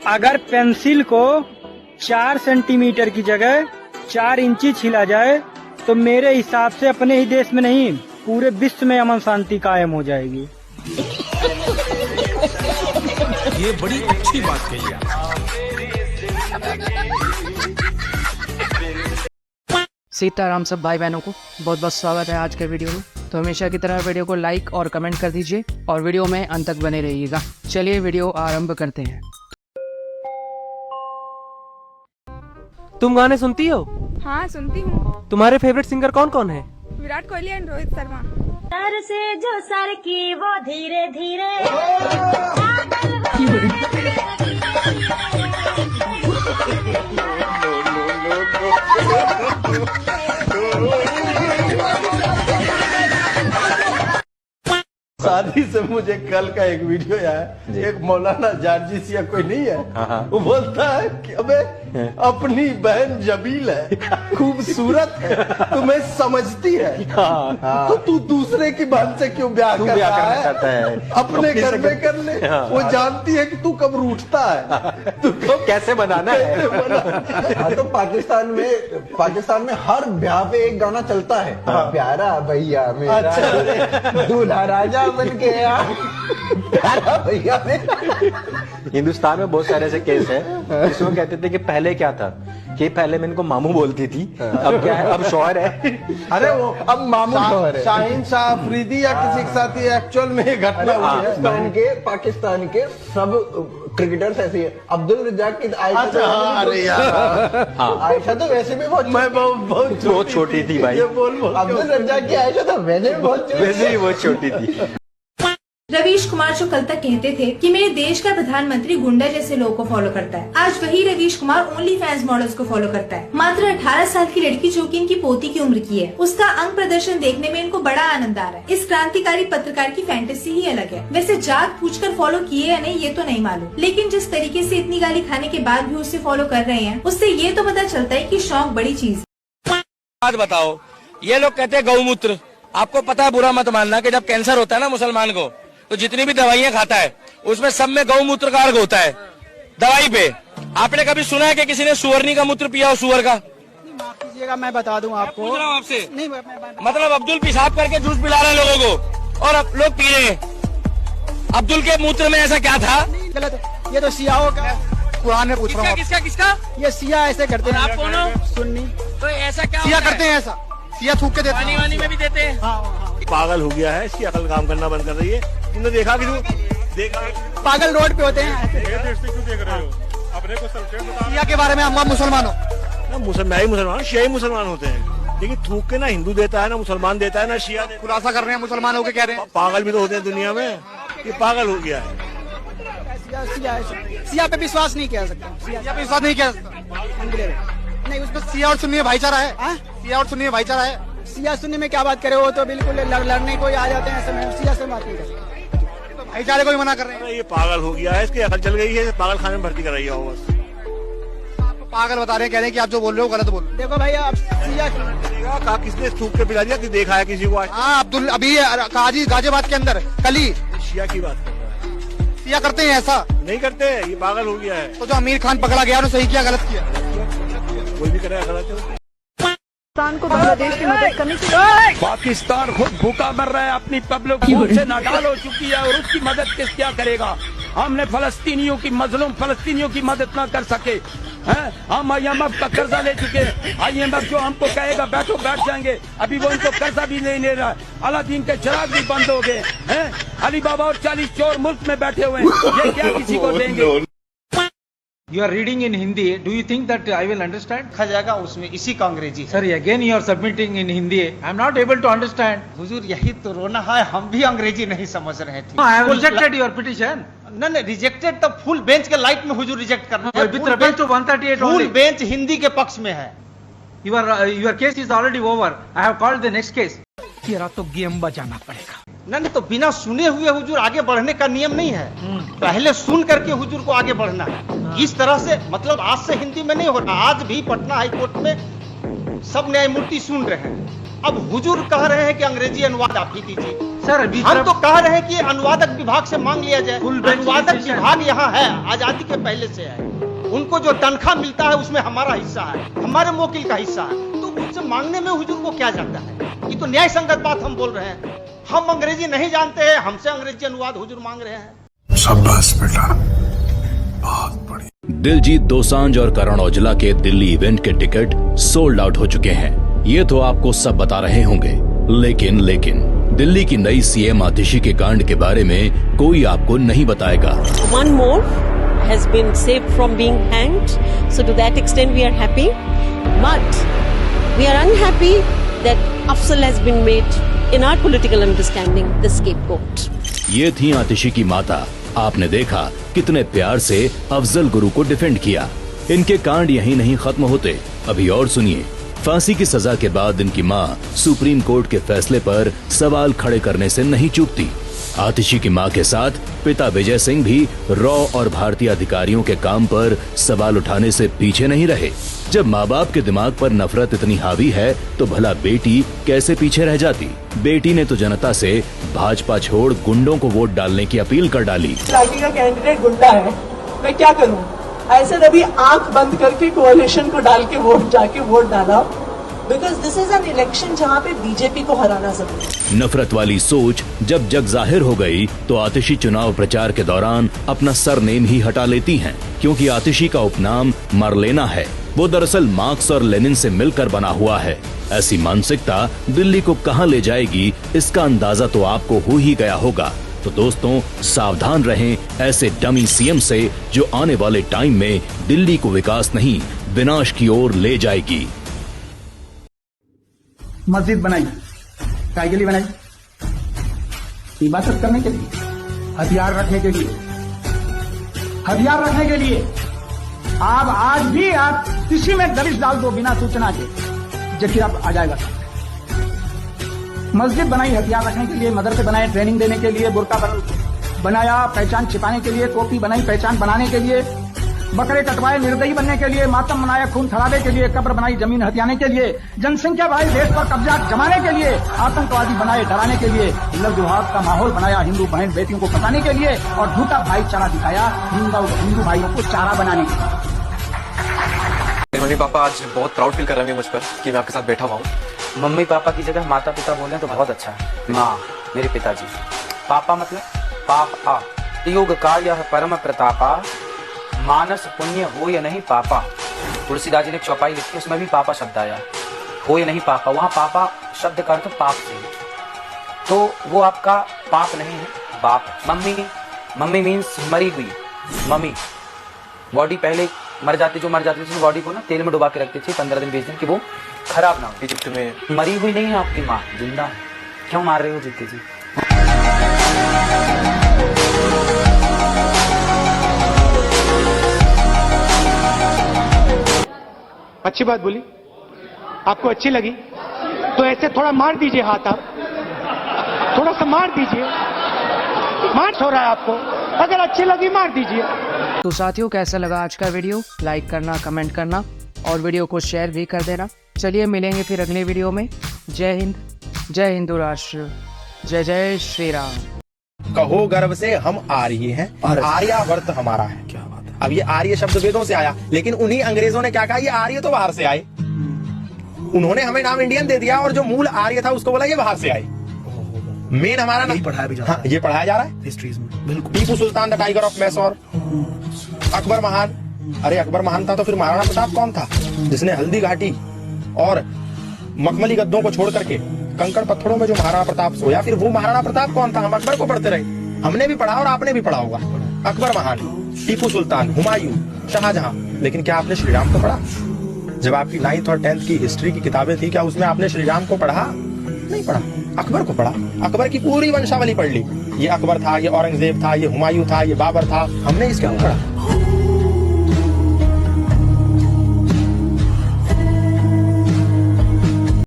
अगर पेंसिल को 4 सेंटीमीटर की जगह 4 इंची छिला जाए तो मेरे हिसाब से अपने ही देश में नहीं पूरे विश्व में अमन शांति कायम हो जाएगी। ये बड़ी अच्छी बात कही आप। सीताराम सब भाई बहनों को बहुत बहुत स्वागत है आज के वीडियो में। तो हमेशा की तरह वीडियो को लाइक और कमेंट कर दीजिए और वीडियो में अंत तक बने रहिएगा। चलिए वीडियो आरंभ करते हैं। तुम गाने सुनती हो? हाँ सुनती हूँ। तुम्हारे फेवरेट सिंगर कौन कौन है? विराट कोहली एंड रोहित शर्मा। सर से जो सर की वो धीरे धीरे शादी से मुझे कल का एक वीडियो आया, एक मौलाना जारजिस या कोई नहीं है, वो बोलता है कि अबे अपनी बहन जबील है, खूबसूरत है, तुम्हें समझती है, तो तू दूसरे की बहन से क्यों ब्याह कर रहा है? अपने घर में कर ले। वो जानती है कि तू कब रूठता है, तू कब कैसे बनाना है। तो पाकिस्तान में हर ब्याह पे एक गाना चलता है, प्यारा भैया मेरा दूल्हा राजा बन गया, प्यारा भैया मेरा। हिंदुस्तान में बहुत सारे ऐसे केस है जिसमें कहते थे कि पहले क्या था कि पहले मैं इनको मामू बोलती थी, अब क्या है, अब शौहर है। अरे वो अब मामू शौहर है। शाहीन शाह अफरीदी या किसी के साथ ये एक्चुअल में ये घटना हुई है। पाकिस्तान के सब क्रिकेटर्स ऐसे है। अब्दुल रज्जाक की आयशा, अरे यार आयशा तो वैसे भी बहुत छोटी थी भाई। अब्दुल रज्जाक की आयशा तो वैसे भी बहुत छोटी थी। रवीश कुमार जो कल तक कहते थे कि मेरे देश का प्रधानमंत्री गुंडा जैसे लोगों को फॉलो करता है, आज वही Ravish Kumar only fans models को फॉलो करता है। मात्र 18 साल की लड़की जो कि इनकी पोती की उम्र की है, उसका अंग प्रदर्शन देखने में इनको बड़ा आनंद आ रहा है। इस क्रांतिकारी पत्रकार की फैंटेसी ही अलग है। वैसे जात पूछकर फॉलो किए या नहीं ये तो नहीं मालूम, लेकिन जिस तरीके से इतनी गाली खाने के बाद भी उसे फॉलो कर रहे हैं, उससे ये तो पता चलता है कि शौक बड़ी चीज। बात बताओ, ये लोग कहते हैं गौमूत्र, आपको पता है, बुरा मत मानना, कि जब कैंसर होता है ना मुसलमान को, तो जितनी भी दवाइयां खाता है उसमें सब में गौमूत्र का अर्घ होता है दवाई पे। आपने कभी सुना है कि किसी ने सुअरनी का मूत्र पिया हो? सुअर का? माफ कीजिएगा, मैं बता दूं आपको। पूछ रहा हूं आपसे। नहीं, मतलब अब्दुल पेशाब करके जूस पिला रहे हैं लोगों को और अब लोग पी रहे हैं। अब्दुल के मूत्र में ऐसा क्या था? गलत है, ये तो सियाओं का कुरान में पूछ रहा हूँ। किसका? ये सिया ऐसे करते हैं। आप कौन हो? सुन्नी। तो ऐसा क्या सिया करते हैं, ऐसा सिया थूक के देते हैं, पानी में भी देते हैं। पागल हो गया है, इसकी अकल काम करना बंद कर रही है। तुमने देखा कि देखा पागल रोड पे होते हैं। क्यों देख रहे हो? अपने को सिया के बारे में अम्मा मुसलमान हो? मैं ही मुसलमान, शिया मुसलमान होते हैं, लेकिन थूक के ना हिंदू देता है, ना मुसलमान देता है, ना शिया। खुलासा कर रहे हैं मुसलमान होके कह रहे हैं। पागल भी तो होते हैं दुनिया में, ये पागल हो गया है। सिया पे विश्वास नहीं किया सकता, सिया पे विश्वास नहीं किया सकता। नहीं, उसमें सिया और सुन्नी भाईचारा है। सिया और सुन्नी भाईचारा है। सिया सुन्नी में क्या बात करे, वो तो बिल्कुल लड़ने को ही आ जाते हैं। ऐसे में सिया से बात नहीं कर सकते, भाईचारे को ही मना कर रहे हैं। ये पागल हो गया है, इसकी अकल चल गई है, पागल खाने में भर्ती कर रही है। बस आपको पागल बता रहे हैं, कह रहे हैं कि आप जो बोल रहे हो गलत बोल रहे हो। देखो भाई, आप सिया कहा किसने थूक के पिला दिया कि देखा है किसी को? हाँ, अब्दुल अभी काजी गाजियाबाद के अंदर कल ही। शिया की बात कर रहा है। सिया करते हैं ऐसा? नहीं करते, ये पागल हो गया है। तो जो आमिर खान पकड़ा गया उन्होंने सही किया गलत किया? कोई भी करे गलत है। पाकिस्तान को बांग्लादेश की मदद करने की। पाकिस्तान खुद भूखा मर रहा है, अपनी पब्लिक खून से नाडाल हो चुकी है, और उसकी मदद क्या करेगा? हमने फलस्तीनियों की मजलूम फलस्तीनियों की मदद ना कर सके हैं। हम IMF का कर्जा ले चुके हैं। IMF जो हमको कहेगा बैठो, बैठ जाएंगे। अभी वो इनको कर्जा भी नहीं ले रहा है। अलादीन के चिराग भी बंद हो गए हैं। अली बाबा और 40 चोर मुल्क में बैठे हुए हैं, ये क्या किसी को देंगे? You are reading in Hindi. Do you think that I will understand? खा जाएगा उसमें, इसी का अंग्रेजी। Sorry, again you are submitting in Hindi. I am not able to understand. हुजूर यही तो रोना है, हम भी अंग्रेजी नहीं समझ रहे थे। I have rejected your petition. नहीं, रिजेक्टेड तो फुल बेंच के लाइट में हुजूर रिजेक्ट कर रहे हैं। With reference to 138 full only. Bench Hindi के पक्ष में है। Your case is already over. I have called the next case. तेरा तो गेम बजाना पड़ेगा। नहीं, तो बिना सुने हुए हुजूर आगे बढ़ने का नियम नहीं है। पहले सुन करके हुजूर को आगे बढ़ना है। इस तरह से मतलब आज से हिंदी में नहीं हो रहा। आज भी पटना हाई कोर्ट में सब न्यायमूर्ति सुन रहे हैं। अब हुजूर कह रहे हैं कि अंग्रेजी अनुवाद आप ही दीजिए। सर हम तो कह रहे हैं कि अनुवादक विभाग से मांग लिया जाए। अनुवादक विभाग यहाँ है, आजादी के पहले से है। उनको जो तनख्वाह मिलता है उसमें हमारा हिस्सा है, हमारे वकील का हिस्सा है, तो उनसे मांगने में हुजूर को क्या जाता है? ये तो न्याय संगत बात हम बोल रहे हैं। हम अंग्रेजी नहीं जानते हैं, हमसे अंग्रेजी अनुवाद हुजूर मांग रहे हैं। शाबाश बेटा, बहुत बढ़िया। दिलजीत दोसांझ और करण औजला के दिल्ली इवेंट के टिकट सोल्ड आउट हो चुके हैं। ये तो आपको सब बता रहे होंगे, लेकिन दिल्ली की नई सीएम आतिशी के कांड के बारे में कोई आपको नहीं बताएगा। One more has been saved from being hanged, so to that extent we are happy, but we are unhappy that Afzal has been made, in our political understanding, the scapegoat. ये थी आतिशी की माता। आपने देखा कितने प्यार से अफजल गुरु को डिफेंड किया। इनके कांड यहीं नहीं खत्म होते, अभी और सुनिए। फांसी की सजा के बाद इनकी मां सुप्रीम कोर्ट के फैसले पर सवाल खड़े करने से नहीं चूकती। आतिशी की मां के साथ पिता विजय सिंह भी रॉ और भारतीय अधिकारियों के काम पर सवाल उठाने से पीछे नहीं रहे। जब माँ बाप के दिमाग पर नफरत इतनी हावी है तो भला बेटी कैसे पीछे रह जाती। बेटी ने तो जनता से भाजपा छोड़ गुंडों को वोट डालने की अपील कर डाली। पार्टी का कैंडिडेट गुंडा है, मैं क्या करूं? ऐसे तभी आंख बंद करके कोalition को डाल के जाके वोट डाला, because this is an election जहाँ पे बीजेपी को हराना जरूरी। नफरत वाली सोच जब जग जाहिर हो गई तो आतिशी चुनाव प्रचार के दौरान अपना सरनेम ही हटा लेती हैं, क्योंकि आतिशी का उपनाम मरलेना है। वो दरअसल मार्क्स और लेनिन से मिलकर बना हुआ है। ऐसी मानसिकता दिल्ली को कहां ले जाएगी, इसका अंदाजा तो आपको हो ही गया होगा। तो दोस्तों, सावधान रहें ऐसे डमी सीएम से जो आने वाले टाइम में दिल्ली को विकास नहीं विनाश की ओर ले जाएगी। मस्जिद बनाई, काय के लिए बनाई? इबादत करने के लिए, हथियार रखने के लिए, हथियार रखने के लिए। आप आज भी आप किसी में दबिश डाल दो बिना सूचना के, जबकि आप आ जाएगा। मस्जिद बनाई हथियार रखने के लिए, मदरसे बनाए ट्रेनिंग देने के लिए, बुर्का बनाया पहचान छिपाने के लिए, टोपी बनाई पहचान बनाने के लिए, बकरे कटवाए निर्दयी बनने के लिए, मातम मनाया खून खराबे के लिए, कब्र बनाई जमीन हथियाने के लिए, जनसंख्या बढ़ाई देश पर कब्जा जमाने के लिए, आतंकवादी बनाए डराने के लिए, लव जिहाद का माहौल बनाया हिंदू बहन बेटियों को फंसाने के लिए, और झूठा भाईचारा दिखाया हिंदू भाइयों को चारा बनाने के लिए। मम्मी पापा आज बहुत प्राउड फील कर रहे हैं मुझ पर कि मैं आपके साथ बैठा हुआ हूँ। मम्मी पापा की जगह माता पिता बोले तो बहुत अच्छा है। माँ मेरे पिताजी, पापा मतलब पापा, योग कार्य परम प्रतापा, मानस पुण्य हो या नहीं पापा। तुलसीदास जी ने एक चौपाई लिखी, उसमें भी पापा शब्द आया, हो या नहीं पापा। वहाँ पापा शब्द का अर्थ पाप से, तो वो आपका पाप नहीं है, बाप। मम्मी मीन्स मरी हुई। मम्मी बॉडी पहले मर जाती, जो मर जाती थी बॉडी को ना तेल में डुबा के रखती थी 15 दिन 20 दिन कि वो खराब ना हो। इजिप्ट में मरी हुई नहीं है आपकी माँ, जिंदा है। क्यों मार रहे हो जीते जी? अच्छी बात बोली, आपको अच्छी लगी तो ऐसे थोड़ा मार दीजिए हाथ, आप थोड़ा सा मार दीजिए, मार हो रहा है आपको, अगर अच्छी लगी मार दीजिए। तो साथियों, कैसा लगा आज का वीडियो? लाइक करना, कमेंट करना और वीडियो को शेयर भी कर देना। चलिए मिलेंगे फिर अगले वीडियो में। जय हिंद, जय हिंदू राष्ट्र, जय जय श्री राम। कहो गर्व से हम आर्य हैं, आर्यावर्त हमारा है। क्या बात है। अब ये आर्य शब्द वेदों से आया, लेकिन उन्हीं अंग्रेजों ने क्या कहा, ये आर्य तो बाहर से आए। उन्होंने हमें नाम इंडियन दे दिया और जो मूल आर्य था उसको बोला ये बाहर से आए। मेन हमारा नाम पढ़ाया भी जा रहा है। ये पढ़ाया जा रहा है हिस्ट्रीज में। बिल्कुल। Tipu Sultan the tiger of Mysore, Akbar महान। अरे अकबर महान था तो फिर महाराणा प्रताप कौन था, जिसने हल्दी घाटी और मखमली गद्दों को छोड़ करके कंकड़ पत्थरों में जो महाराणा प्रताप सोया, फिर वो महाराणा प्रताप कौन था? हम अकबर को पढ़ते रहे, हमने भी पढ़ा और आपने भी पढ़ा होगा। अकबर महान, टीपू सुल्तान, हुमायूं, शाहजहां। लेकिन क्या आपने श्री राम को पढ़ा? जब आपकी 9th और 10th की हिस्ट्री की किताबें थी, क्या उसमें आपने श्री राम को पढ़ा? नहीं पढ़ा, अकबर को पढ़ा। अकबर की पूरी वंशावली पढ़ ली। ये अकबर था, ये औरंगजेब था, ये हुमायूं था, ये बाबर था, हमने इसको पढ़ा।